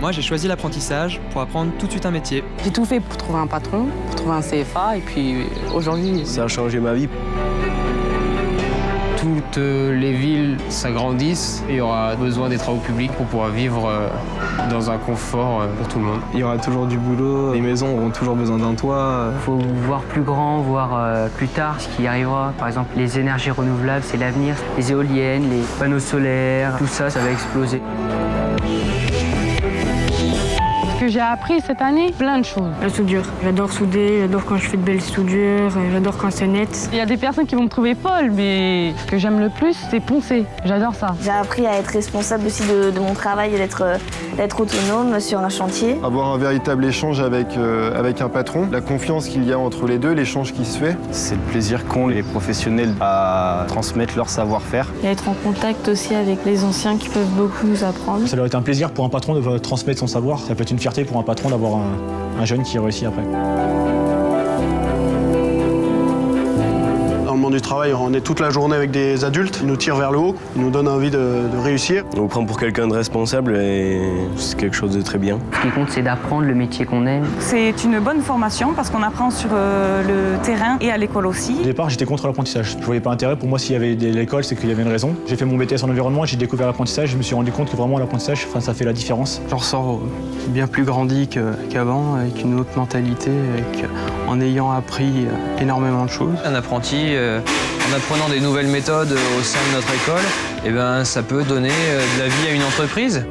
Moi, j'ai choisi l'apprentissage pour apprendre tout de suite un métier. J'ai tout fait pour trouver un patron, pour trouver un CFA, et puis aujourd'hui... Ça a changé ma vie. Toutes les villes s'agrandissent et il y aura besoin des travaux publics pour pouvoir vivre dans un confort pour tout le monde. Il y aura toujours du boulot, les maisons auront toujours besoin d'un toit. Il faut voir plus grand, voir plus tard ce qui arrivera. Par exemple, les énergies renouvelables, c'est l'avenir. Les éoliennes, les panneaux solaires, tout ça, ça va exploser. Ce que j'ai appris cette année, plein de choses. La soudure. J'adore souder, j'adore quand je fais de belles soudures, j'adore quand c'est net. Il y a des personnes qui vont me trouver folle, mais ce que j'aime le plus, c'est poncer. J'adore ça. J'ai appris à être responsable aussi de mon travail et d'être autonome sur un chantier. Avoir un véritable échange avec un patron, la confiance qu'il y a entre les deux, l'échange qui se fait. C'est le plaisir qu'ont les professionnels à transmettre leur savoir-faire. Et être en contact aussi avec les anciens qui peuvent beaucoup nous apprendre. Ça doit être un plaisir pour un patron de transmettre son savoir. Ça peut être une fierté pour un patron d'avoir un jeune qui réussit après. Dans le monde du travail, on est toute la journée avec des adultes, ils nous tirent vers le haut, ils nous donnent envie de réussir. On vous prend pour quelqu'un de responsable et c'est quelque chose de très bien. Ce qui compte, c'est d'apprendre le métier qu'on aime. C'est une bonne formation parce qu'on apprend sur le terrain et à l'école aussi. Au départ, j'étais contre l'apprentissage. Je voyais pas intérêt. Pour moi, s'il y avait l'école, c'est qu'il y avait une raison. J'ai fait mon BTS en environnement, j'ai découvert l'apprentissage. Je me suis rendu compte que vraiment l'apprentissage, ça fait la différence. J'en ressors bien plus grandi qu'avant, avec une autre mentalité, en ayant appris énormément de choses. Un apprenti, en apprenant des nouvelles méthodes au sein de notre école, ça peut donner de la vie à une entreprise.